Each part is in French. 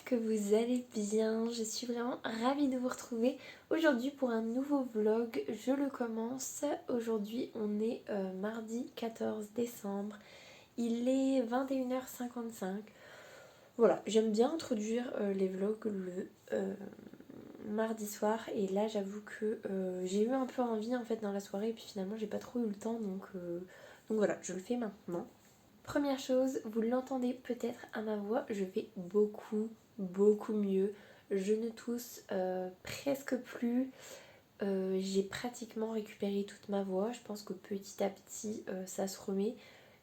que vous allez bien. Je suis vraiment ravie de vous retrouver aujourd'hui pour un nouveau vlog. Je le commence. Aujourd'hui, on est mardi 14 décembre. Il est 21h55. Voilà, j'aime bien introduire les vlogs le mardi soir. Et là, j'avoue que j'ai eu un peu envie en fait dans la soirée. Et puis finalement, j'ai pas trop eu le temps. Donc voilà, je le fais maintenant. Première chose, vous l'entendez peut-être à ma voix, je vais beaucoup mieux. Je ne tousse presque plus. J'ai pratiquement récupéré toute ma voix. Je pense que petit à petit ça se remet.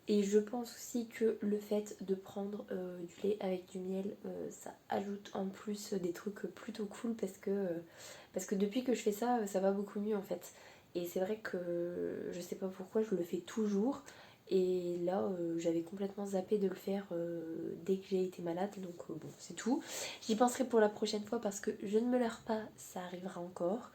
Et je pense aussi que le fait de prendre du lait avec du miel, ça ajoute en plus des trucs plutôt cool parce que depuis que je fais ça, ça va beaucoup mieux en fait. Et c'est vrai que je sais pas pourquoi je le fais toujours. Et là, j'avais complètement zappé de le faire dès que j'ai été malade. Donc bon, c'est tout. J'y penserai pour la prochaine fois parce que je ne me leurre pas, ça arrivera encore.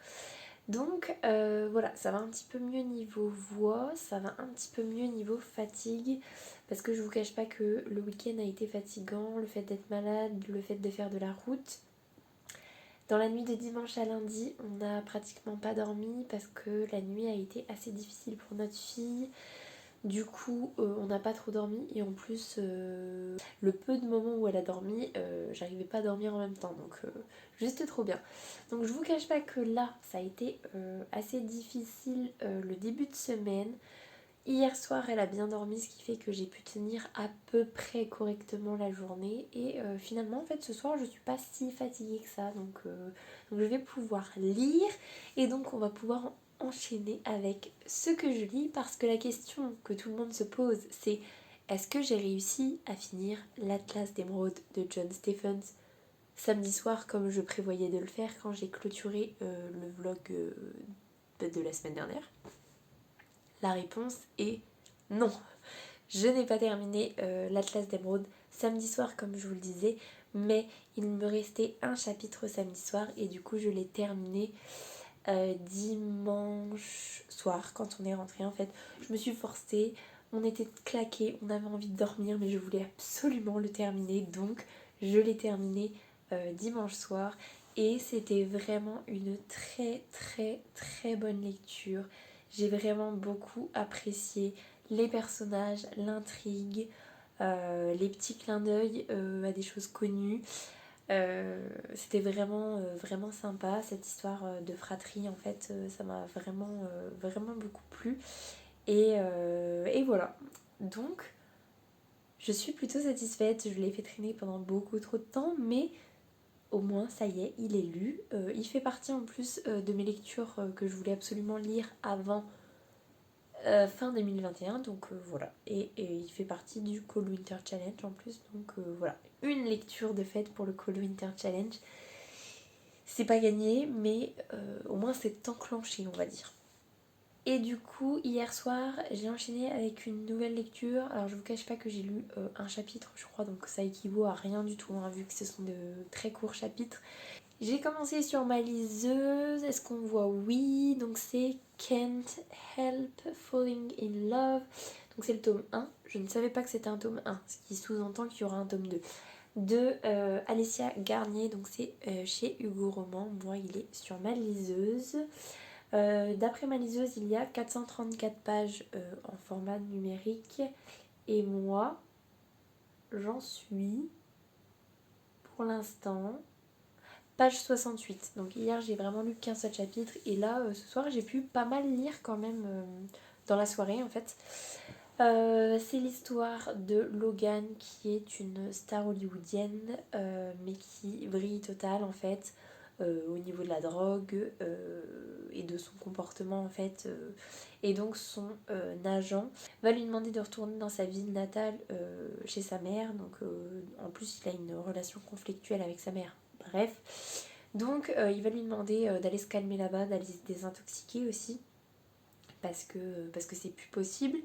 Donc voilà, ça va un petit peu mieux niveau voix, ça va un petit peu mieux niveau fatigue, parce que je vous cache pas que le week-end a été fatigant, le fait d'être malade, le fait de faire de la route. Dans la nuit de dimanche à lundi, on n'a pratiquement pas dormi parce que la nuit a été assez difficile pour notre fille. Du coup, on n'a pas trop dormi et en plus, le peu de moments où elle a dormi, j'arrivais pas à dormir en même temps, donc juste trop bien. Donc je vous cache pas que là, ça a été assez difficile le début de semaine. Hier soir, elle a bien dormi, ce qui fait que j'ai pu tenir à peu près correctement la journée. Et finalement, en fait, ce soir, je suis pas si fatiguée que ça, donc je vais pouvoir lire et donc on va pouvoir enchaîner avec ce que je lis parce que la question que tout le monde se pose c'est est-ce que j'ai réussi à finir l'Atlas d'émeraude de John Stephens samedi soir comme je prévoyais de le faire quand j'ai clôturé le vlog de la semaine dernière. La réponse est non. Je n'ai pas terminé l'Atlas d'émeraude samedi soir comme je vous le disais, mais il me restait un chapitre samedi soir et du coup je l'ai terminé dimanche soir quand on est rentré en fait. Je me suis forcée, on était claqués, on avait envie de dormir mais je voulais absolument le terminer donc je l'ai terminé dimanche soir et c'était vraiment une très bonne lecture. J'ai vraiment beaucoup apprécié les personnages, l'intrigue, les petits clins d'œil à des choses connues. C'était vraiment sympa cette histoire de fratrie en fait, ça m'a vraiment beaucoup plu et voilà, donc je suis plutôt satisfaite. Je l'ai fait traîner pendant beaucoup trop de temps mais au moins ça y est, il est lu. Il fait partie en plus de mes lectures que je voulais absolument lire avant fin 2021 donc voilà et il fait partie du Cold Winter Challenge en plus donc voilà, une lecture de fait pour le Cold Winter Challenge. C'est pas gagné mais au moins c'est enclenché on va dire. Et du coup hier soir j'ai enchaîné avec une nouvelle lecture. Alors je vous cache pas que j'ai lu un chapitre je crois donc ça équivaut à rien du tout hein, vu que ce sont de très courts chapitres. J'ai commencé sur ma liseuse, est-ce qu'on voit oui, donc c'est Can't Help Falling in Love, donc c'est le tome 1, je ne savais pas que c'était un tome 1, ce qui sous-entend qu'il y aura un tome 2, de Alessia Garnier, donc c'est chez Hugo Roman, moi il est sur ma liseuse. D'après ma liseuse il y a 434 pages en format numérique et moi j'en suis pour l'instant page 68. Donc hier j'ai vraiment lu qu'un seul chapitre et là ce soir j'ai pu pas mal lire quand même dans la soirée en fait. C'est l'histoire de Logan qui est une star hollywoodienne mais qui vrille total en fait au niveau de la drogue et de son comportement en fait et donc son agent va lui demander de retourner dans sa ville natale chez sa mère donc en plus il a une relation conflictuelle avec sa mère. Bref, donc il va lui demander d'aller se calmer là-bas, d'aller se désintoxiquer aussi, parce que c'est plus possible.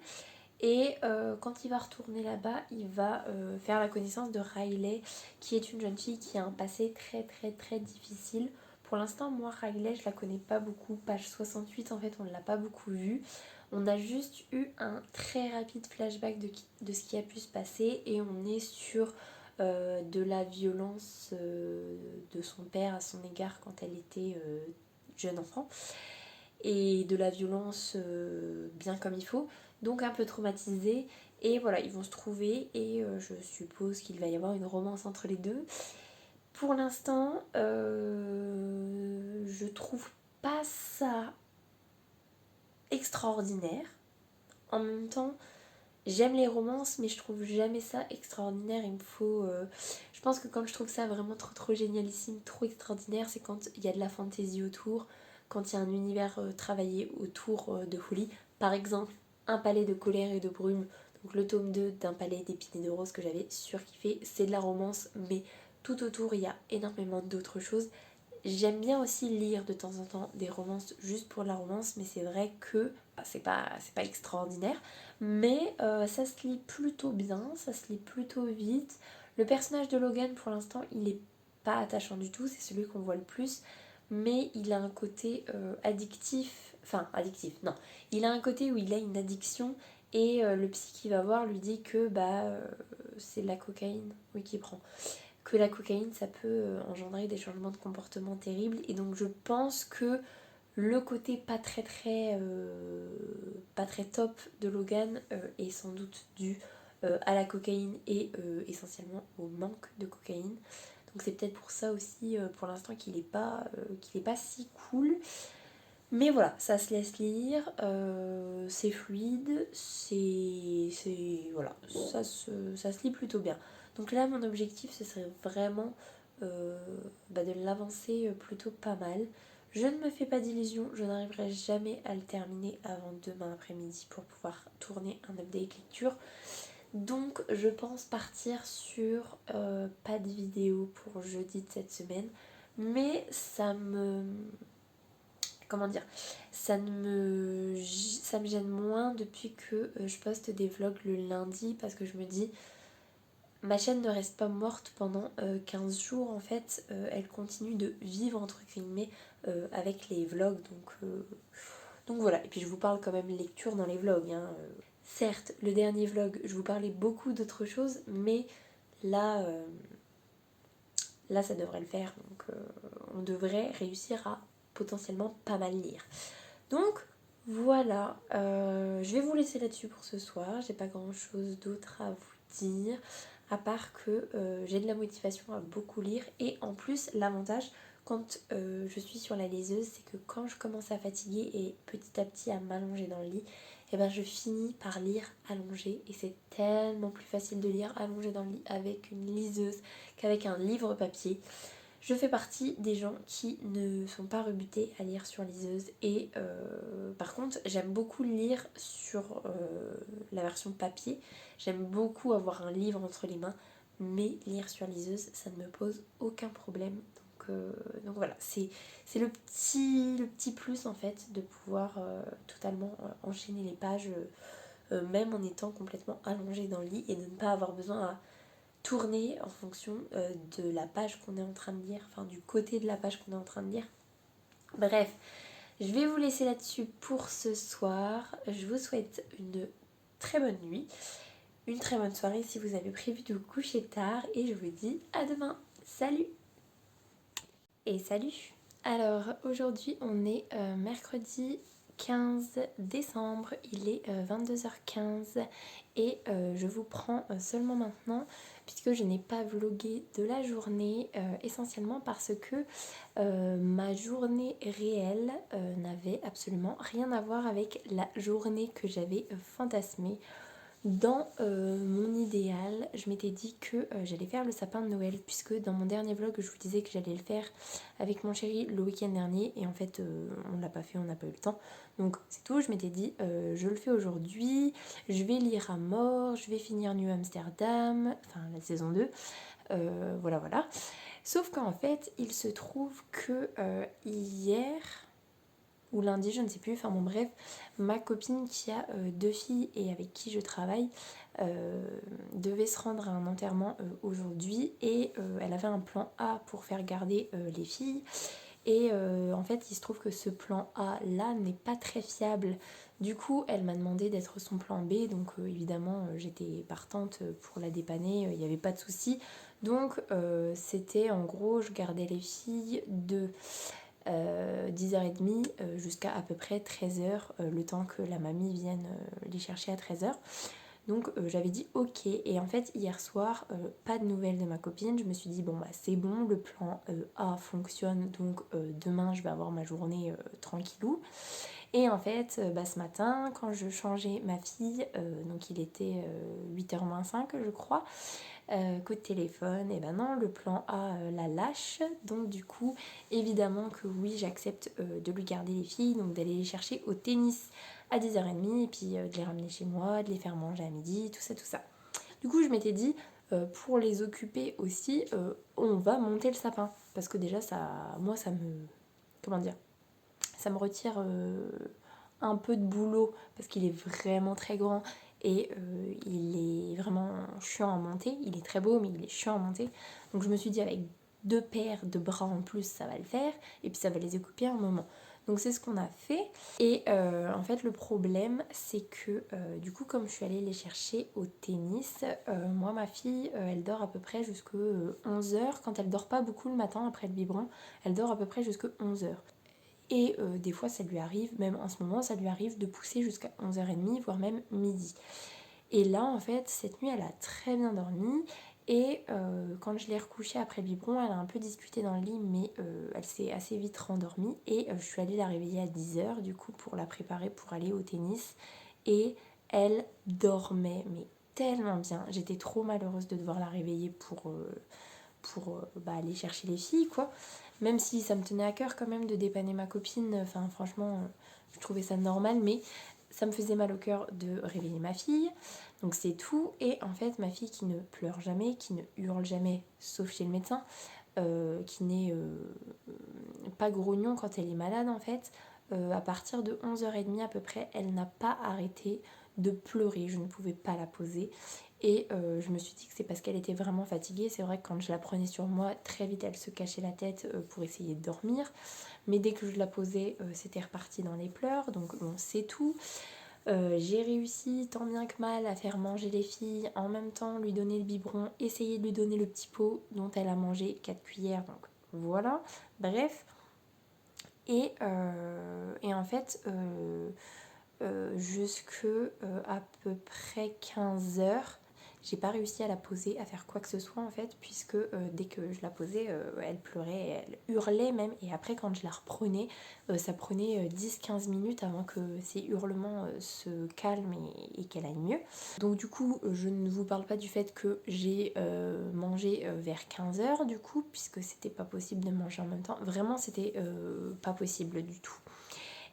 Et quand il va retourner là-bas, il va faire la connaissance de Riley, qui est une jeune fille qui a un passé très difficile. Pour l'instant, moi, Riley, je la connais pas beaucoup. Page 68, en fait, on ne l'a pas beaucoup vue. On a juste eu un très rapide flashback de ce qui a pu se passer et on est sur de la violence de son père à son égard quand elle était jeune enfant, et de la violence bien comme il faut, donc un peu traumatisée. Et voilà, ils vont se trouver et je suppose qu'il va y avoir une romance entre les deux. Pour l'instant, je trouve pas ça extraordinaire. En même temps, j'aime les romances, mais je trouve jamais ça extraordinaire. Il me faut. Je pense que quand je trouve ça vraiment trop trop génialissime, trop extraordinaire, c'est quand il y a de la fantaisie autour, quand il y a un univers travaillé autour de folie. Par exemple, Un palais de colère et de brume, donc le tome 2 d'Un palais d'épines et de roses que j'avais surkiffé. C'est de la romance, mais tout autour il y a énormément d'autres choses. J'aime bien aussi lire de temps en temps des romances juste pour la romance, mais c'est vrai que c'est pas extraordinaire. Mais ça se lit plutôt bien, ça se lit plutôt vite. Le personnage de Logan, pour l'instant, il n'est pas attachant du tout, c'est celui qu'on voit le plus. Mais il a un côté addictif, enfin addictif, non. Il a un côté où il a une addiction et le psy qui va voir lui dit que c'est de la cocaïne, oui, qu'il prend, que la cocaïne ça peut engendrer des changements de comportement terribles, et donc je pense que le côté pas très top de Logan est sans doute dû à la cocaïne et essentiellement au manque de cocaïne. Donc c'est peut-être pour ça aussi pour l'instant qu'il est pas si cool. Mais voilà, ça se laisse lire, c'est fluide, voilà, ça se lit plutôt bien. Donc là, mon objectif, ce serait vraiment de l'avancer plutôt pas mal. Je ne me fais pas d'illusions, je n'arriverai jamais à le terminer avant demain après-midi pour pouvoir tourner un update lecture. Donc je pense partir sur pas de vidéo pour jeudi de cette semaine, mais comment dire, ça me gêne moins depuis que je poste des vlogs le lundi, parce que je me dis ma chaîne ne reste pas morte pendant 15 jours en fait, elle continue de vivre entre guillemets avec les vlogs, donc voilà. Et puis je vous parle quand même lecture dans les vlogs, hein. Certes, le dernier vlog je vous parlais beaucoup d'autres choses, mais là là ça devrait le faire, donc on devrait réussir à potentiellement pas mal lire. Donc voilà, je vais vous laisser là-dessus pour ce soir. J'ai pas grand chose d'autre à vous dire, à part que j'ai de la motivation à beaucoup lire. Et en plus, l'avantage quand je suis sur la liseuse, c'est que quand je commence à fatiguer et petit à petit à m'allonger dans le lit, et ben je finis par lire allongée. Et c'est tellement plus facile de lire allongée dans le lit avec une liseuse qu'avec un livre papier. Je fais partie des gens qui ne sont pas rebutés à lire sur liseuse, et par contre j'aime beaucoup lire sur la version papier, j'aime beaucoup avoir un livre entre les mains, mais lire sur liseuse ça ne me pose aucun problème. Donc voilà, c'est le petit plus en fait de pouvoir totalement enchaîner les pages même en étant complètement allongé dans le lit, et de ne pas avoir besoin à tourner en fonction de la page qu'on est en train de lire, enfin du côté de la page qu'on est en train de lire. Bref, je vais vous laisser là-dessus pour ce soir. Je vous souhaite une très bonne nuit, une très bonne soirée si vous avez prévu de vous coucher tard, et je vous dis à demain. Salut et salut. Alors aujourd'hui on est mercredi 15 décembre, il est 22h15 et je vous prends seulement maintenant puisque je n'ai pas vlogué de la journée, essentiellement parce que ma journée réelle n'avait absolument rien à voir avec la journée que j'avais fantasmée. Dans mon idéal, je m'étais dit que j'allais faire le sapin de Noël, puisque dans mon dernier vlog, je vous disais que j'allais le faire avec mon chéri le week-end dernier, et en fait, on ne l'a pas fait, on n'a pas eu le temps. Donc c'est tout, je m'étais dit, je le fais aujourd'hui, je vais lire à mort, je vais finir New Amsterdam, enfin la saison 2, voilà. Sauf qu'en fait, il se trouve que hier ou lundi, je ne sais plus, enfin bon bref, ma copine qui a 2 filles et avec qui je travaille devait se rendre à un enterrement aujourd'hui, et elle avait un plan A pour faire garder les filles, Et en fait il se trouve que ce plan A là n'est pas très fiable. Du coup elle m'a demandé d'être son plan B, donc évidemment j'étais partante pour la dépanner, il n'y avait pas de souci. Donc c'était en gros, je gardais les filles de 10h30 jusqu'à à peu près 13h, le temps que la mamie vienne les chercher à 13h. Donc j'avais dit ok, et en fait hier soir, pas de nouvelles de ma copine. Je me suis dit bon bah c'est bon, le plan A fonctionne, donc demain je vais avoir ma journée tranquillou. Et en fait ce matin quand je changeais ma fille, donc il était 8h moins 5 je crois, coup de téléphone, et ben non, le plan A la lâche. Donc du coup évidemment que oui, j'accepte de lui garder les filles, donc d'aller les chercher au tennis à 10h30 et puis de les ramener chez moi, de les faire manger à midi, tout ça tout ça. Du coup je m'étais dit pour les occuper aussi, on va monter le sapin, parce que déjà ça, moi ça me, comment dire, ça me retire un peu de boulot parce qu'il est vraiment très grand et il est vraiment chiant à monter. Il est très beau mais il est chiant à monter. Donc je me suis dit avec 2 paires de bras en plus ça va le faire, et puis ça va les occuper un moment. Donc c'est ce qu'on a fait. Et en fait le problème c'est que du coup comme je suis allée les chercher au tennis, moi ma fille elle dort à peu près jusqu'à 11h. Quand elle dort pas beaucoup le matin après le biberon, elle dort à peu près jusqu'à 11h. Et des fois ça lui arrive, même en ce moment ça lui arrive de pousser jusqu'à 11h30 voire même midi. Et là en fait cette nuit elle a très bien dormi. Et quand je l'ai recouchée après le biberon, elle a un peu discuté dans le lit, mais elle s'est assez vite rendormie. Et je suis allée la réveiller à 10h du coup pour la préparer pour aller au tennis. Et elle dormait mais tellement bien. J'étais trop malheureuse de devoir la réveiller pour aller chercher les filles quoi. Même si ça me tenait à cœur quand même de dépanner ma copine, enfin franchement je trouvais ça normal, mais ça me faisait mal au cœur de réveiller ma fille. Donc c'est tout. Et en fait ma fille qui ne pleure jamais, qui ne hurle jamais sauf chez le médecin, qui n'est pas grognon quand elle est malade en fait, à partir de 11h30 à peu près, elle n'a pas arrêté de pleurer. Je ne pouvais pas la poser. Et je me suis dit que c'est parce qu'elle était vraiment fatiguée. C'est vrai que quand je la prenais sur moi, très vite elle se cachait la tête pour essayer de dormir. Mais dès que je la posais, c'était reparti dans les pleurs. Donc bon, c'est tout. J'ai réussi tant bien que mal à faire manger les filles, en même temps lui donner le biberon, essayer de lui donner le petit pot dont elle a mangé 4 cuillères. Donc voilà, bref. Et en fait, jusque à peu près 15h, j'ai pas réussi à la poser, à faire quoi que ce soit en fait, puisque dès que je la posais, elle pleurait, elle hurlait même. Et après quand je la reprenais, ça prenait 10-15 minutes avant que ces hurlements se calment et qu'elle aille mieux. Donc du coup je ne vous parle pas du fait que j'ai mangé vers 15h du coup, puisque c'était pas possible de manger en même temps. Vraiment c'était pas possible du tout.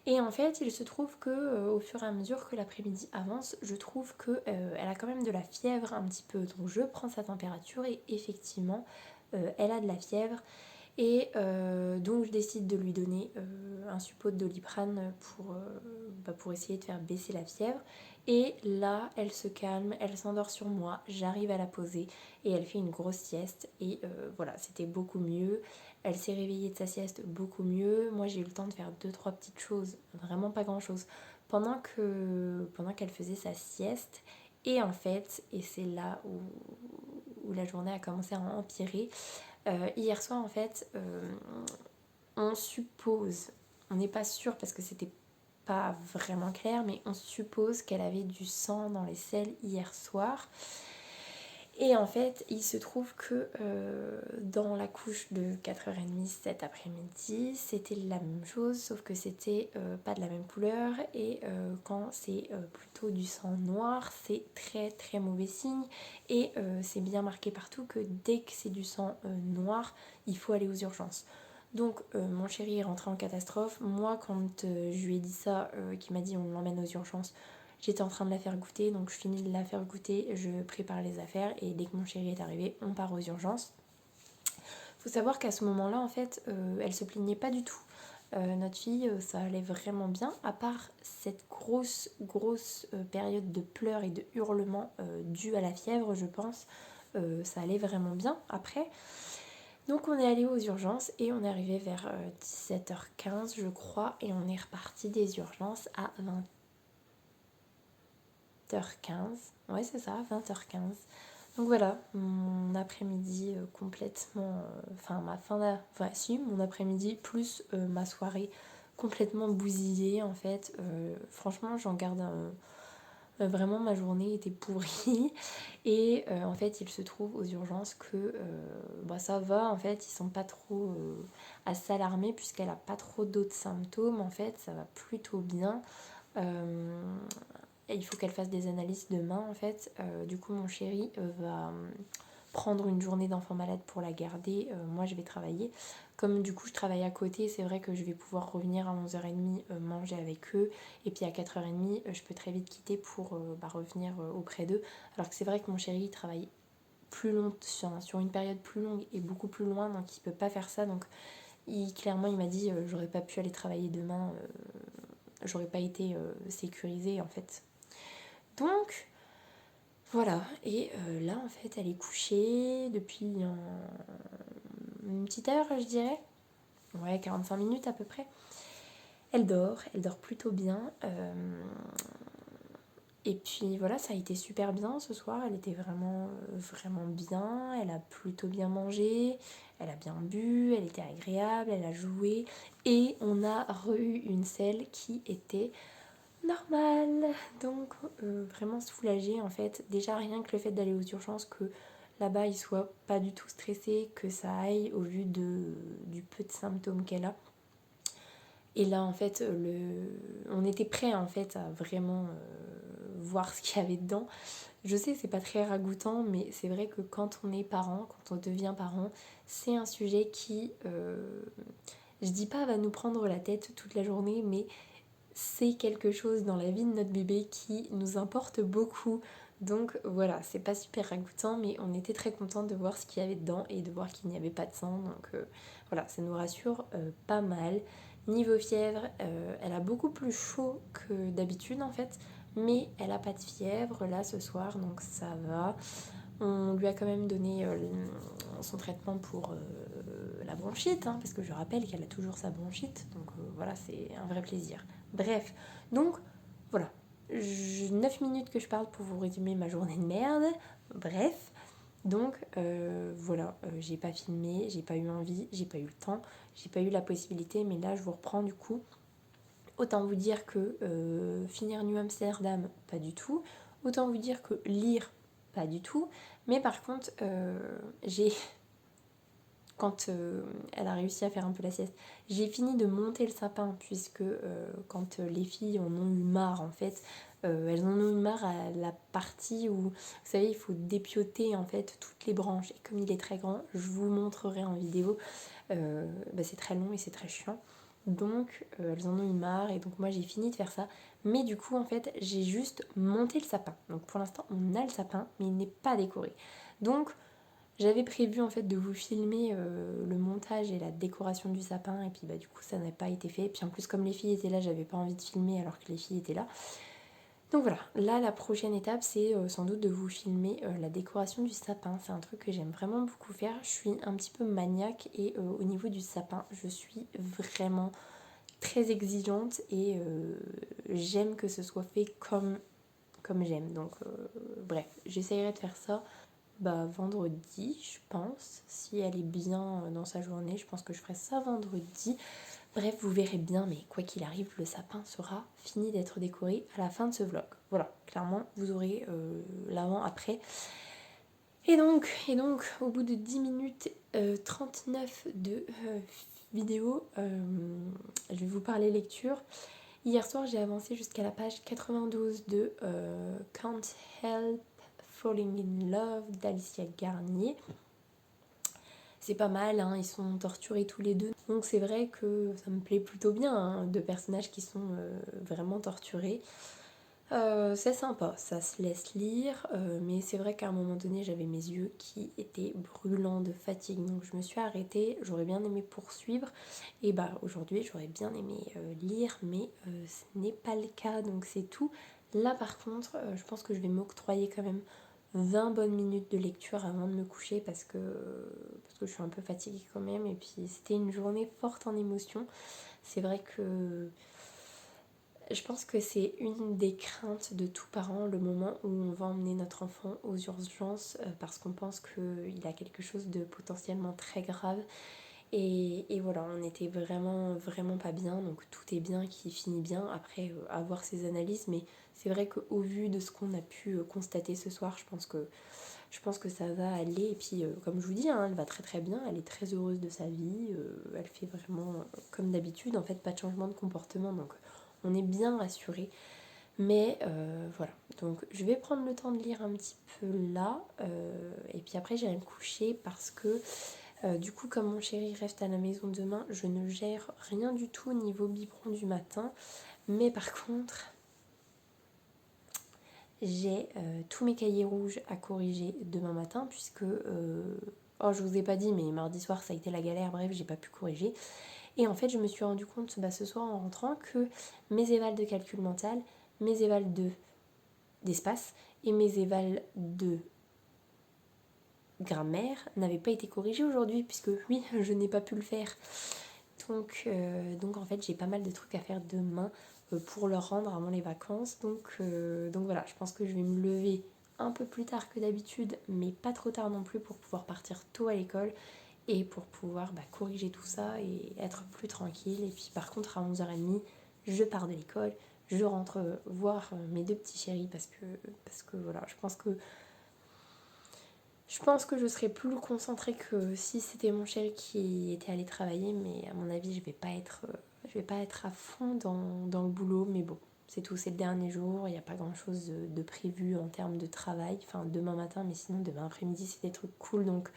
Et en fait, il se trouve que au fur et à mesure que l'après-midi avance, je trouve que elle a quand même de la fièvre un petit peu. Donc je prends sa température et effectivement, elle a de la fièvre. Et donc je décide de lui donner un suppôt de Doliprane pour essayer de faire baisser la fièvre. Et là, elle se calme, elle s'endort sur moi, j'arrive à la poser et elle fait une grosse sieste. Et voilà, c'était beaucoup mieux. Elle s'est réveillée de sa sieste beaucoup mieux. Moi, j'ai eu le temps de faire 2-3 petites choses, vraiment pas grand-chose, pendant qu'elle faisait sa sieste. Et en fait, et c'est là où la journée a commencé à empirer, hier soir en fait, on suppose, on n'est pas sûr parce que c'était pas vraiment clair, mais on suppose qu'elle avait du sang dans les selles hier soir. Et en fait, il se trouve que dans la couche de 4h30 cet après-midi, c'était la même chose, sauf que c'était pas de la même couleur. Et quand c'est plutôt du sang noir, c'est très très mauvais signe. Et c'est bien marqué partout que dès que c'est du sang noir, il faut aller aux urgences. Donc mon chéri est rentré en catastrophe. Moi, quand je lui ai dit ça, qu'il m'a dit on l'emmène aux urgences, j'étais en train de la faire goûter, donc je finis de la faire goûter, je prépare les affaires et dès que mon chéri est arrivé, on part aux urgences. Faut savoir qu'à ce moment-là, en fait, elle se plaignait pas du tout. Notre fille, ça allait vraiment bien, à part cette grosse période de pleurs et de hurlements due à la fièvre, je pense. Ça allait vraiment bien après. Donc on est allé aux urgences et on est arrivé vers 17h15 je crois et on est reparti des urgences à 20h15. Ouais c'est ça, 20h15. Donc voilà, mon après-midi complètement, enfin ma fin d'après, enfin si, mon après-midi plus ma soirée complètement bousillée en fait. Franchement j'en garde vraiment ma journée était pourrie et en fait il se trouve aux urgences que ça va en fait, ils sont pas trop à s'alarmer puisqu'elle a pas trop d'autres symptômes en fait, ça va plutôt bien. Et il faut qu'elle fasse des analyses demain en fait. Du coup mon chéri va prendre une journée d'enfant malade pour la garder. Moi je vais travailler. Comme du coup je travaille à côté, c'est vrai que je vais pouvoir revenir à 11h30 manger avec eux. Et puis à 4h30 je peux très vite quitter pour revenir auprès d'eux. Alors que c'est vrai que mon chéri il travaille plus long, sur une période plus longue et beaucoup plus loin, donc il peut pas faire ça. Donc clairement il m'a dit j'aurais pas pu aller travailler demain, j'aurais pas été sécurisée en fait. Donc voilà, et là en fait elle est couchée depuis une petite heure je dirais, ouais 45 minutes à peu près. Elle dort plutôt bien. Et puis voilà, ça a été super bien ce soir, elle était vraiment, vraiment bien, elle a plutôt bien mangé, elle a bien bu, elle était agréable, elle a joué et on a eu une selle qui était normale. Donc vraiment soulagée en fait, déjà rien que le fait d'aller aux urgences, que là-bas il soit pas du tout stressé, que ça aille au vu du peu de symptômes qu'elle a. Et là en fait on était prêts en fait à vraiment voir ce qu'il y avait dedans. Je sais c'est pas très ragoûtant, mais c'est vrai que quand on est parent, quand on devient parent, c'est un sujet qui, je dis pas va nous prendre la tête toute la journée, mais c'est quelque chose dans la vie de notre bébé qui nous importe beaucoup. Donc voilà, c'est pas super ragoûtant, mais on était très contents de voir ce qu'il y avait dedans et de voir qu'il n'y avait pas de sang. Donc voilà, ça nous rassure pas mal. Niveau fièvre, elle a beaucoup plus chaud que d'habitude en fait, mais elle a pas de fièvre là ce soir, donc ça va. On lui a quand même donné son traitement pour la bronchite, hein, parce que je rappelle qu'elle a toujours sa bronchite, donc voilà, c'est un vrai plaisir. Bref, donc voilà, 9 minutes que je parle pour vous résumer ma journée de merde. Bref, donc voilà, j'ai pas filmé, j'ai pas eu envie, j'ai pas eu le temps, j'ai pas eu la possibilité, mais là je vous reprends du coup. Autant vous dire que finir New Amsterdam, pas du tout. Autant vous dire que lire, pas du tout. Mais par contre, j'ai quand elle a réussi à faire un peu la sieste, j'ai fini de monter le sapin puisque quand les filles en ont eu marre en fait, elles en ont eu marre à la partie où, vous savez, il faut dépioter en fait toutes les branches. Et comme il est très grand, je vous montrerai en vidéo, c'est très long et c'est très chiant. Donc elles en ont eu marre et donc moi j'ai fini de faire ça. Mais du coup en fait j'ai juste monté le sapin. Donc pour l'instant on a le sapin mais il n'est pas décoré. Donc j'avais prévu en fait de vous filmer le montage et la décoration du sapin et puis du coup ça n'a pas été fait. Et puis en plus comme les filles étaient là, j'avais pas envie de filmer alors que les filles étaient là. Donc voilà, là la prochaine étape c'est sans doute de vous filmer la décoration du sapin. C'est un truc que j'aime vraiment beaucoup faire. Je suis un petit peu maniaque et au niveau du sapin je suis vraiment très exigeante et j'aime que ce soit fait comme j'aime. Donc bref, j'essayerai de faire ça vendredi, je pense. Si elle est bien dans sa journée, je pense que je ferai ça vendredi. Bref, vous verrez bien, mais quoi qu'il arrive, le sapin sera fini d'être décoré à la fin de ce vlog. Voilà, clairement, vous aurez l'avant-après. Et donc, au bout de 10 minutes 39 de vidéo, je vais vous parler lecture. Hier soir, j'ai avancé jusqu'à la page 92 de Can't Help Falling in Love d'Alicia Garnier. C'est pas mal, hein, ils sont torturés tous les deux. Donc c'est vrai que ça me plaît plutôt bien, hein, deux personnages qui sont vraiment torturés. C'est sympa, ça se laisse lire, mais c'est vrai qu'à un moment donné j'avais mes yeux qui étaient brûlants de fatigue, donc je me suis arrêtée. J'aurais bien aimé poursuivre et aujourd'hui j'aurais bien aimé lire, mais ce n'est pas le cas, donc c'est tout. Là par contre je pense que je vais m'octroyer quand même 20 bonnes minutes de lecture avant de me coucher parce que je suis un peu fatiguée quand même. Et puis c'était une journée forte en émotions. C'est vrai que je pense que c'est une des craintes de tout parent, le moment où on va emmener notre enfant aux urgences parce qu'on pense qu'il a quelque chose de potentiellement très grave. Et voilà, on était vraiment, vraiment pas bien, donc tout est bien qui finit bien, après avoir ses analyses, mais c'est vrai qu'au vu de ce qu'on a pu constater ce soir, je pense que ça va aller, et puis comme je vous dis, hein, elle va très très bien, elle est très heureuse de sa vie, elle fait vraiment comme d'habitude, en fait pas de changement de comportement, donc on est bien rassuré. Mais voilà, donc je vais prendre le temps de lire un petit peu là, et puis après j'irai me coucher parce que du coup, comme mon chéri reste à la maison demain, je ne gère rien du tout au niveau biberon du matin. Mais par contre, j'ai tous mes cahiers rouges à corriger demain matin puisque... oh, je vous ai pas dit, mais mardi soir, ça a été la galère. Bref, j'ai pas pu corriger. Et en fait, je me suis rendu compte ce soir en rentrant que mes évals de calcul mental, mes évals d'espace et mes évals de grammaire n'avaient pas été corrigés aujourd'hui puisque oui, je n'ai pas pu le faire. Donc en fait j'ai pas mal de trucs à faire demain pour leur rendre avant les vacances. Donc voilà, je pense que je vais me lever un peu plus tard que d'habitude, mais pas trop tard non plus pour pouvoir partir tôt à l'école et pour pouvoir corriger tout ça et être plus tranquille. Et puis par contre à 11h30, je pars de l'école, je rentre voir mes deux petits chéris parce que voilà, je pense que je serais plus concentrée que si c'était mon chéri qui était allé travailler, mais à mon avis, je vais pas être à fond dans le boulot, mais bon, c'est tout, c'est le dernier jour, il n'y a pas grand chose de prévu en termes de travail, enfin demain matin, mais sinon demain après-midi, c'est des trucs cool, donc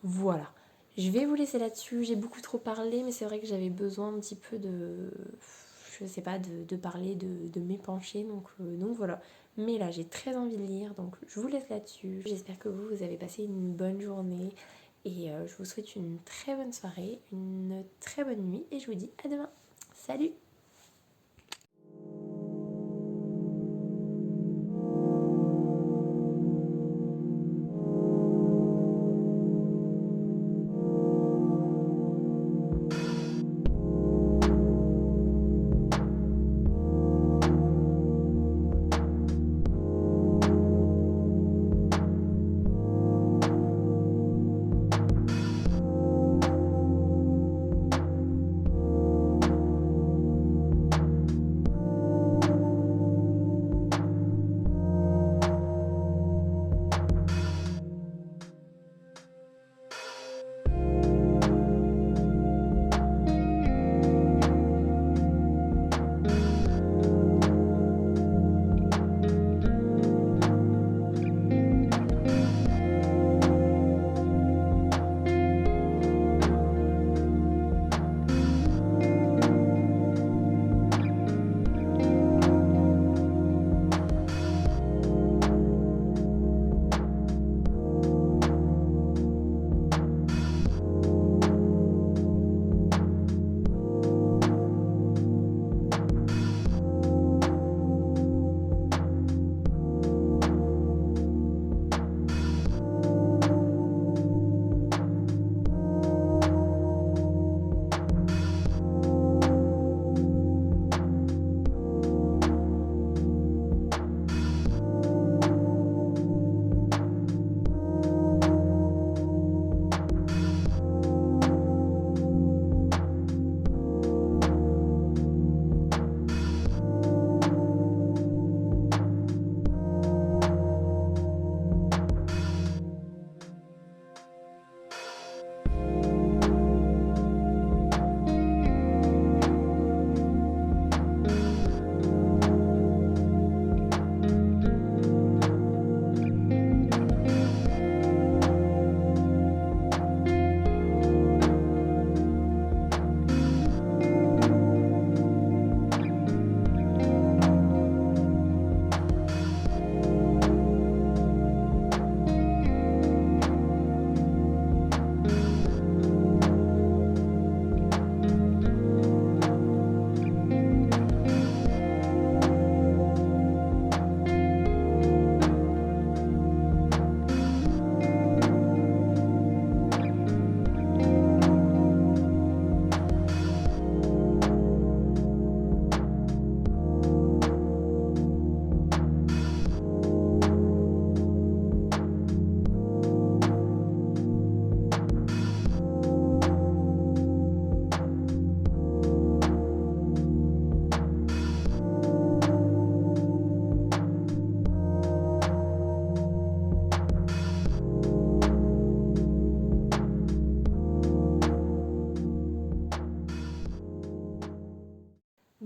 voilà. Je vais vous laisser là-dessus, j'ai beaucoup trop parlé, mais c'est vrai que j'avais besoin un petit peu je sais pas, de parler, de m'épancher, donc voilà. Mais là, j'ai très envie de lire, donc je vous laisse là-dessus. J'espère que vous avez passé une bonne journée et je vous souhaite une très bonne soirée, une très bonne nuit et je vous dis à demain. Salut!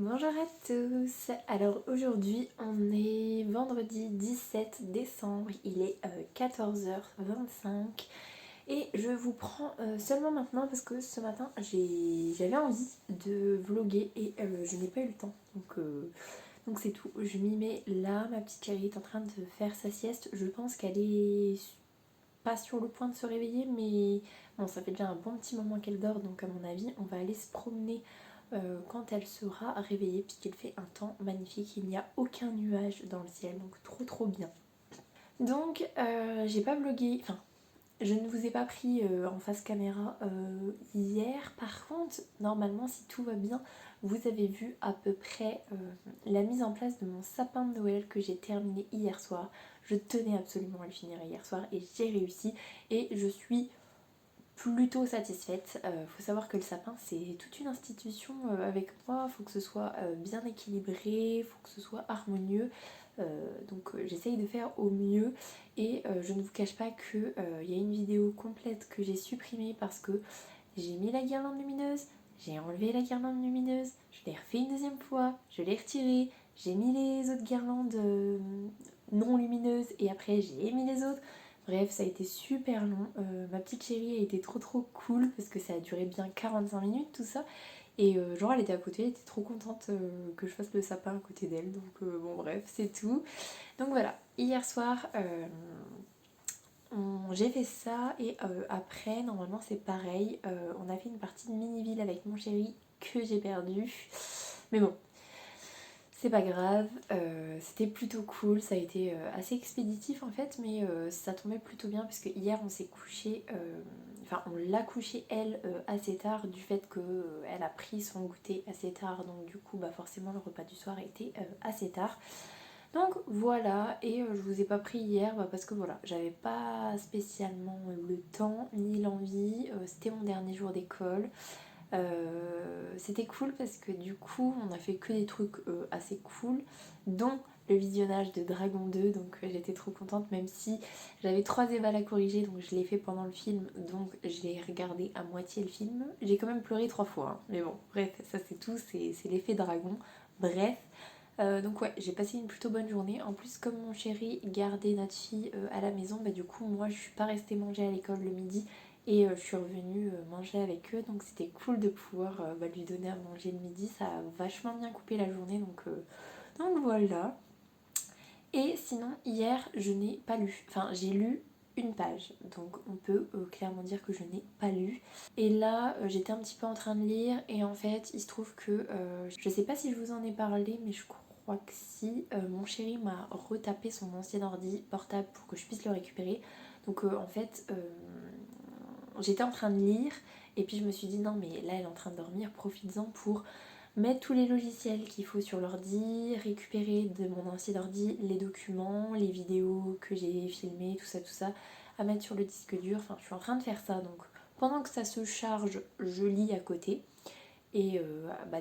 Bonjour à tous. Alors aujourd'hui on est vendredi 17 décembre, il est 14h25 et je vous prends seulement maintenant parce que ce matin j'avais envie de vlogger et je n'ai pas eu le temps. Donc c'est tout, je m'y mets là, ma petite chérie est en train de faire sa sieste. Je pense qu'elle est pas sur le point de se réveiller, mais bon, ça fait déjà un bon petit moment qu'elle dort, donc à mon avis on va aller se promener quand elle sera réveillée, puisqu'il fait un temps magnifique, il n'y a aucun nuage dans le ciel, donc trop bien. Donc j'ai pas vlogué, enfin je ne vous ai pas pris en face caméra hier. Par contre, normalement, si tout va bien, vous avez vu à peu près la mise en place de mon sapin de Noël que j'ai terminé hier soir. Je tenais absolument à le finir hier soir et j'ai réussi et je suis plutôt satisfaite. Faut savoir que le sapin c'est toute une institution avec moi, faut que ce soit bien équilibré, faut que ce soit harmonieux. J'essaye de faire au mieux et je ne vous cache pas que il y a une vidéo complète que j'ai supprimée parce que j'ai mis la guirlande lumineuse, j'ai enlevé la guirlande lumineuse, je l'ai refait une deuxième fois, je l'ai retirée, j'ai mis les autres guirlandes non lumineuses et après j'ai mis les autres. Bref, ça a été super long. Ma petite chérie a été trop cool parce que ça a duré bien 45 minutes tout ça. Et genre elle était à côté, elle était trop contente que je fasse le sapin à côté d'elle. Donc bon bref, c'est tout. Donc voilà, hier soir j'ai fait ça et après normalement c'est pareil. On a fait une partie de mini-ville avec mon chéri que j'ai perdu. Mais bon, c'est pas grave, c'était plutôt cool, ça a été assez expéditif en fait, mais ça tombait plutôt bien parce que hier on s'est couché, enfin on l'a couché elle assez tard du fait qu'elle a pris son goûter assez tard, donc du coup bah forcément le repas du soir a été assez tard. Donc voilà, et je vous ai pas pris hier parce que voilà, j'avais pas spécialement le temps ni l'envie, c'était mon dernier jour d'école. C'était cool parce que du coup on a fait que des trucs assez cool, dont le visionnage de Dragon 2, donc j'étais trop contente même si j'avais 3 ébals à corriger, donc je l'ai fait pendant le film, donc j'ai regardé à moitié le film. J'ai quand même pleuré 3 fois, hein. Mais bon bref, ça c'est tout, c'est l'effet dragon, bref. Donc ouais, j'ai passé une plutôt bonne journée. En plus, comme mon chéri gardait notre fille à la maison, bah du coup moi je suis pas restée manger à l'école le midi et je suis revenue manger avec eux. Donc c'était cool de pouvoir lui donner à manger le midi. Ça a vachement bien coupé la journée, donc voilà. Et sinon hier je n'ai pas lu, enfin j'ai lu une page, donc on peut clairement dire que je n'ai pas lu. Et là j'étais un petit peu en train de lire et en fait il se trouve que je sais pas si je vous en ai parlé, mais je crois que si, mon chéri m'a retapé son ancien ordi portable pour que je puisse le récupérer. Donc en fait j'étais en train de lire et puis je me suis dit non mais là elle est en train de dormir, profites-en pour mettre tous les logiciels qu'il faut sur l'ordi, récupérer de mon ancien ordi les documents, les vidéos que j'ai filmées, tout ça, à mettre sur le disque dur. Enfin, je suis en train de faire ça, donc pendant que ça se charge, je lis à côté. Et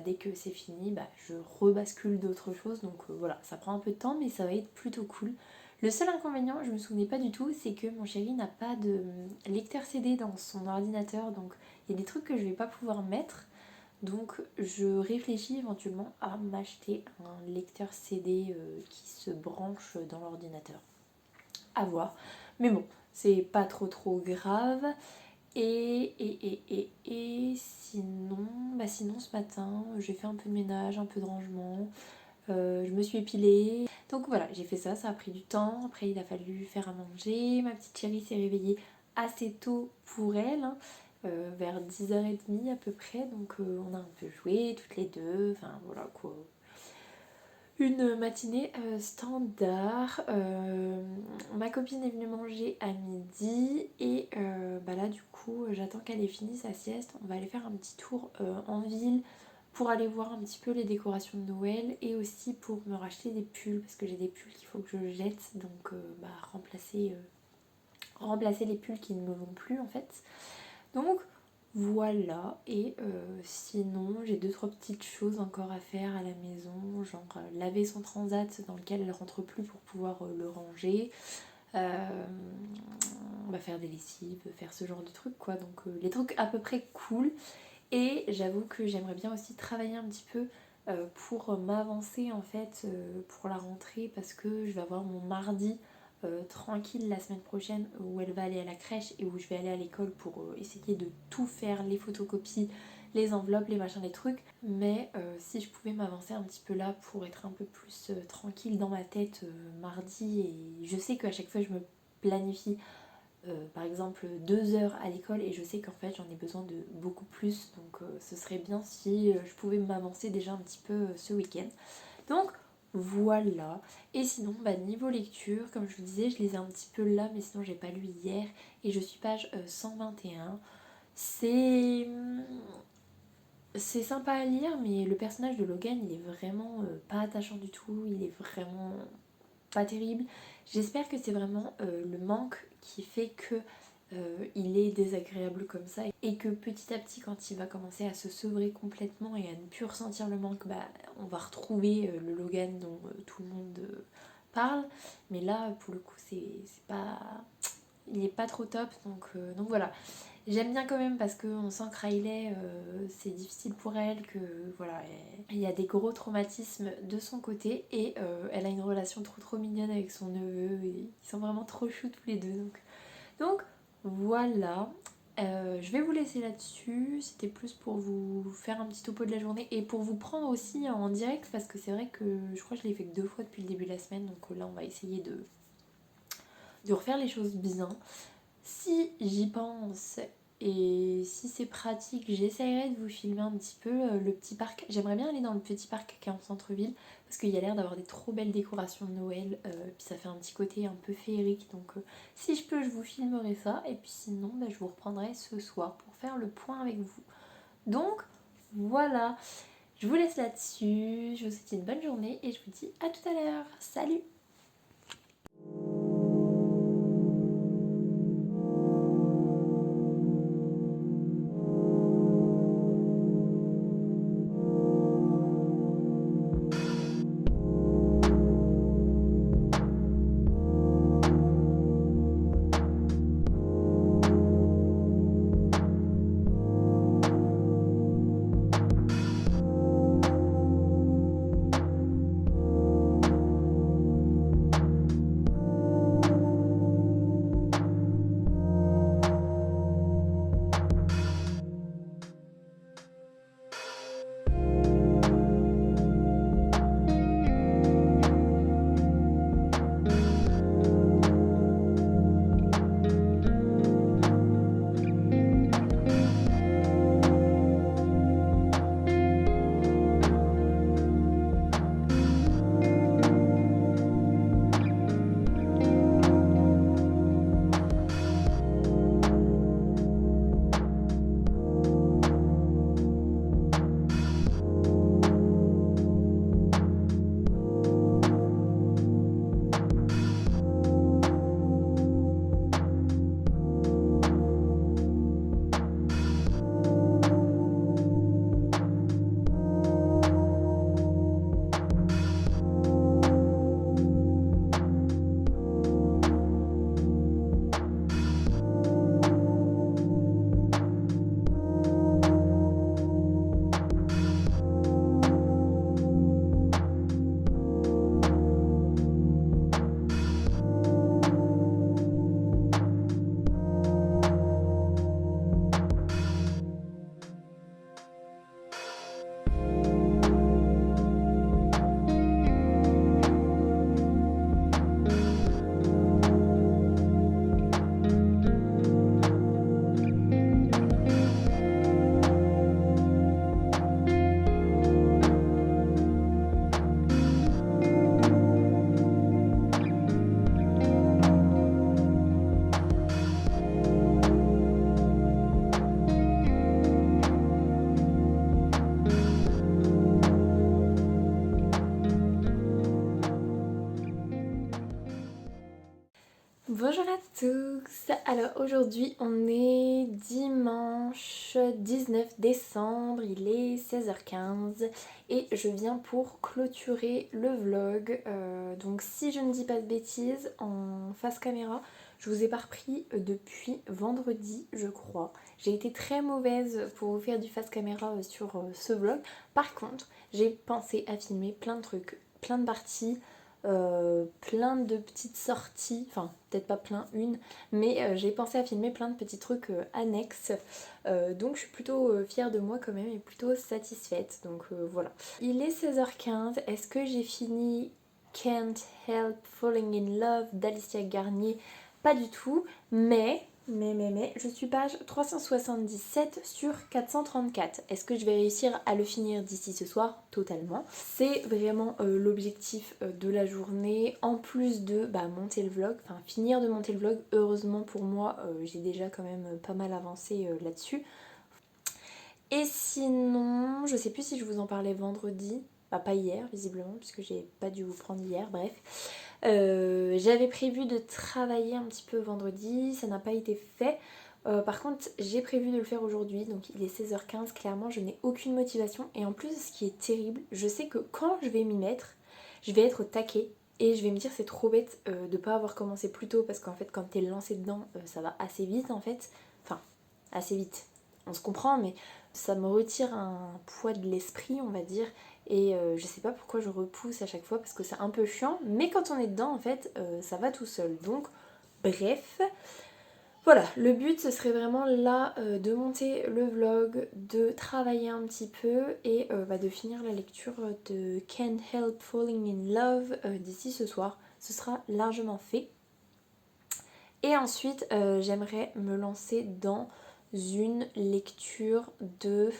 dès que c'est fini, je rebascule d'autres choses. Donc voilà, ça prend un peu de temps, mais ça va être plutôt cool. Le seul inconvénient, je me souvenais pas du tout, c'est que mon chéri n'a pas de lecteur CD dans son ordinateur. Donc il y a des trucs que je vais pas pouvoir mettre. Donc je réfléchis éventuellement à m'acheter un lecteur CD qui se branche dans l'ordinateur. À voir. Mais bon, c'est pas trop grave. Et sinon ce matin j'ai fait un peu de ménage, un peu de rangement. Je me suis épilée. Donc voilà, j'ai fait ça, ça a pris du temps. Après il a fallu faire à manger. Ma petite chérie s'est réveillée assez tôt pour elle, hein, vers 10h30 à peu près. Donc on a un peu joué toutes les deux. Enfin voilà quoi. Une matinée standard. Ma copine est venue manger à midi et là du coup j'attends qu'elle ait fini sa sieste. On va aller faire un petit tour en ville pour aller voir un petit peu les décorations de Noël et aussi pour me racheter des pulls parce que j'ai des pulls qu'il faut que je jette, donc remplacer les pulls qui ne me vont plus en fait. Donc voilà, et sinon j'ai 2-3 petites choses encore à faire à la maison, genre laver son transat dans lequel elle rentre plus pour pouvoir le ranger, faire des lessives, faire ce genre de trucs quoi, donc les trucs à peu près cool. Et j'avoue que j'aimerais bien aussi travailler un petit peu pour m'avancer en fait pour la rentrée, parce que je vais avoir mon mardi tranquille la semaine prochaine où elle va aller à la crèche et où je vais aller à l'école pour essayer de tout faire, les photocopies, les enveloppes, les machins, les trucs. Mais si je pouvais m'avancer un petit peu là pour être un peu plus tranquille dans ma tête mardi, et je sais qu'à chaque fois je me planifie par exemple 2 heures à l'école et je sais qu'en fait j'en ai besoin de beaucoup plus, donc ce serait bien si je pouvais m'avancer déjà un petit peu ce week-end. Donc voilà. Et sinon niveau lecture, comme je vous disais, je les ai un petit peu là, mais sinon j'ai pas lu hier et je suis page 121. C'est sympa à lire, mais le personnage de Logan il est vraiment pas attachant du tout, il est vraiment pas terrible. J'espère que c'est vraiment le manque qui fait que il est désagréable comme ça et que petit à petit, quand il va commencer à se sevrer complètement et à ne plus ressentir le manque, on va retrouver le Logan dont tout le monde parle. Mais là pour le coup c'est pas, il est pas trop top, donc voilà. J'aime bien quand même parce qu'on sent que Riley, c'est difficile pour elle, que voilà, il y a des gros traumatismes de son côté et elle a une relation trop mignonne avec son neveu et ils sont vraiment trop choux tous les deux. Donc voilà, je vais vous laisser là-dessus. C'était plus pour vous faire un petit topo de la journée et pour vous prendre aussi en direct parce que c'est vrai que je crois que je l'ai fait que 2 fois depuis le début de la semaine. Donc là, on va essayer de refaire les choses bien. Si j'y pense et si c'est pratique, j'essaierai de vous filmer un petit peu le petit parc. J'aimerais bien aller dans le petit parc qui est en centre-ville parce qu'il y a l'air d'avoir des trop belles décorations de Noël. Puis ça fait un petit côté un peu féerique. Donc si je peux, je vous filmerai ça. Et puis sinon, je vous reprendrai ce soir pour faire le point avec vous. Donc voilà, je vous laisse là-dessus. Je vous souhaite une bonne journée et je vous dis à tout à l'heure. Salut! Bonjour à tous. Alors aujourd'hui on est dimanche 19 décembre, il est 16h15 et je viens pour clôturer le vlog. Donc si je ne dis pas de bêtises, en face caméra Je vous ai pas repris depuis vendredi, je crois. J'ai été très mauvaise pour vous faire du face caméra sur ce vlog. Par contre, j'ai pensé à filmer plein de trucs, plein de parties, plein de petites sorties, enfin peut-être pas plein une, mais j'ai pensé à filmer plein de petits trucs annexes. Donc je suis plutôt fière de moi quand même et plutôt satisfaite. Donc voilà. Il est 16h15, est-ce que j'ai fini Can't Help Falling in Love d'Alicia Garnier? Pas du tout, mais je suis page 377 sur 434. Est-ce que je vais réussir à le finir d'ici ce soir? Totalement. C'est vraiment l'objectif de la journée, en plus de monter le vlog, enfin finir de monter le vlog. Heureusement pour moi, j'ai déjà quand même pas mal avancé là-dessus. Et sinon, je sais plus si je vous en parlais vendredi, pas hier visiblement, puisque j'ai pas dû vous prendre hier, bref. J'avais prévu de travailler un petit peu vendredi, ça n'a pas été fait. Par contre, j'ai prévu de le faire aujourd'hui, donc il est 16h15, clairement je n'ai aucune motivation. Et en plus, ce qui est terrible, je sais que quand je vais m'y mettre, je vais être au taquet. Et je vais me dire c'est trop bête de pas avoir commencé plus tôt, parce qu'en fait quand t'es lancé dedans, ça va assez vite en fait. Enfin, assez vite, on se comprend, mais ça me retire un poids de l'esprit, on va dire. Et je sais pas pourquoi je repousse à chaque fois parce que c'est un peu chiant, mais quand on est dedans en fait ça va tout seul. Donc bref, voilà, le but ce serait vraiment là de monter le vlog, de travailler un petit peu et de finir la lecture de Can't Help Falling in Love d'ici ce soir. Ce sera largement fait. Et ensuite j'aimerais me lancer dans une lecture de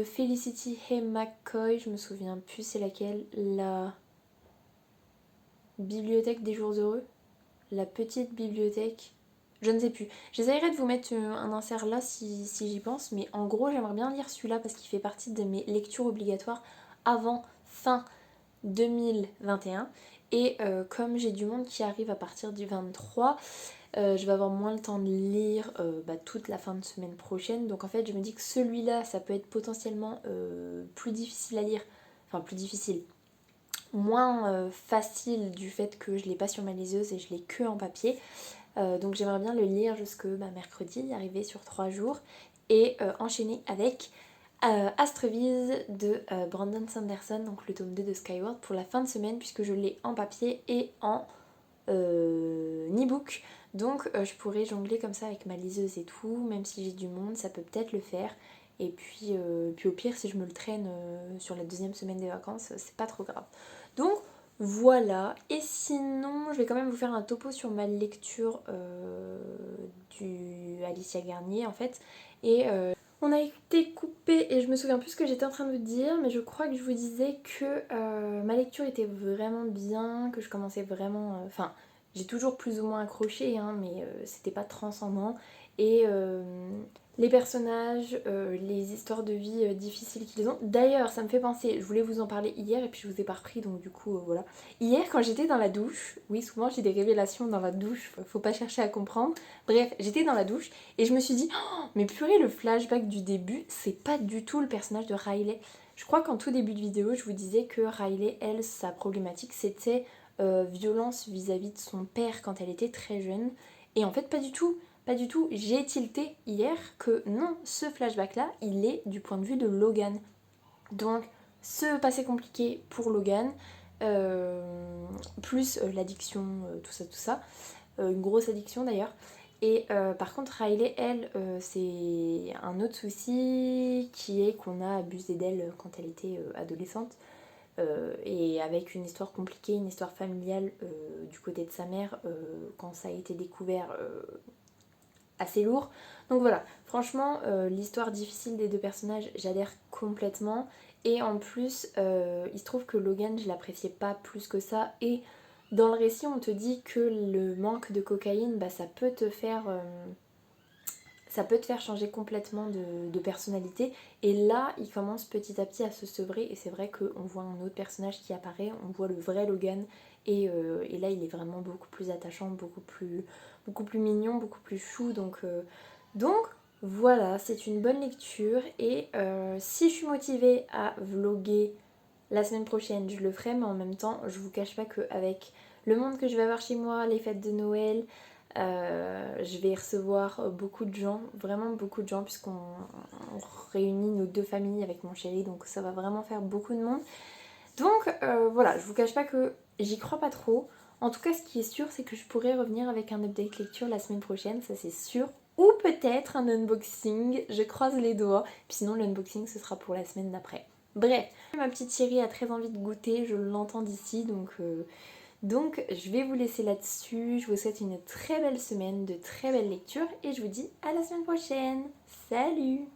Felicity Hay McCoy, je me souviens plus c'est laquelle, la bibliothèque des jours heureux, la petite bibliothèque, je ne sais plus. J'essaierai de vous mettre un insert là si j'y pense, mais en gros j'aimerais bien lire celui-là parce qu'il fait partie de mes lectures obligatoires avant fin 2021. Et comme j'ai du monde qui arrive à partir du 23, je vais avoir moins le temps de lire toute la fin de semaine prochaine. Donc en fait je me dis que celui-là ça peut être potentiellement plus difficile à lire. Enfin plus difficile. Moins facile du fait que je l'ai pas sur ma liseuse et je l'ai que en papier. Donc j'aimerais bien le lire jusque mercredi, arriver sur 3 jours. Et enchaîner avec Astrovise de Brandon Sanderson, donc le tome 2 de Skyward pour la fin de semaine puisque je l'ai en papier et en e-book. Donc je pourrais jongler comme ça avec ma liseuse et tout, même si j'ai du monde, ça peut peut-être le faire. Et puis au pire, si je me le traîne sur la deuxième semaine des vacances, c'est pas trop grave. Donc voilà. Et sinon, je vais quand même vous faire un topo sur ma lecture du Alicia Garnier en fait. Et on a été coupé et je me souviens plus ce que j'étais en train de vous dire, mais je crois que je vous disais que ma lecture était vraiment bien, que je commençais vraiment... Enfin, j'ai toujours plus ou moins accroché, hein, mais c'était pas transcendant. Et les personnages, les histoires de vie difficiles qu'ils ont. D'ailleurs, ça me fait penser, je voulais vous en parler hier et puis je vous ai pas repris, donc du coup, voilà. Hier, quand j'étais dans la douche, oui, souvent j'ai des révélations dans la douche, faut pas chercher à comprendre. Bref, j'étais dans la douche et je me suis dit, oh, mais purée, le flashback du début, c'est pas du tout le personnage de Riley. Je crois qu'en tout début de vidéo, je vous disais que Riley, elle, sa problématique, c'était violence vis-à-vis de son père quand elle était très jeune. Et en fait, pas du tout. Pas du tout. J'ai tilté hier que non, ce flashback-là, il est du point de vue de Logan. Donc, ce passé compliqué pour Logan, plus l'addiction, tout ça. Une grosse addiction d'ailleurs. Et par contre, Riley, elle, c'est un autre souci qui est qu'on a abusé d'elle quand elle était adolescente. Et avec une histoire compliquée, une histoire familiale du côté de sa mère, quand ça a été découvert, assez lourd. Donc voilà, franchement, l'histoire difficile des deux personnages, j'adhère complètement. Et en plus, il se trouve que Logan, je l'appréciais pas plus que ça. Et dans le récit, on te dit que le manque de cocaïne, ça peut te faire... ça peut te faire changer complètement de personnalité. Et là, il commence petit à petit à se sevrer. Et c'est vrai qu'on voit un autre personnage qui apparaît. On voit le vrai Logan. Et là, il est vraiment beaucoup plus attachant, beaucoup plus mignon, beaucoup plus chou. Donc voilà, c'est une bonne lecture. Et si je suis motivée à vlogger la semaine prochaine, je le ferai. Mais en même temps, je vous cache pas qu'avec le monde que je vais avoir chez moi, les fêtes de Noël. Je vais recevoir beaucoup de gens, vraiment beaucoup de gens, puisqu'on réunit nos 2 familles avec mon chéri, donc ça va vraiment faire beaucoup de monde. Donc voilà, je vous cache pas que j'y crois pas trop. En tout cas, ce qui est sûr, c'est que je pourrais revenir avec un update lecture la semaine prochaine, ça c'est sûr. Ou peut-être un unboxing, je croise les doigts. Puis sinon, l'unboxing, ce sera pour la semaine d'après. Bref, ma petite chérie a très envie de goûter, je l'entends d'ici, donc je vais vous laisser là-dessus. Je vous souhaite une très belle semaine, de très belles lectures et je vous dis à la semaine prochaine. Salut!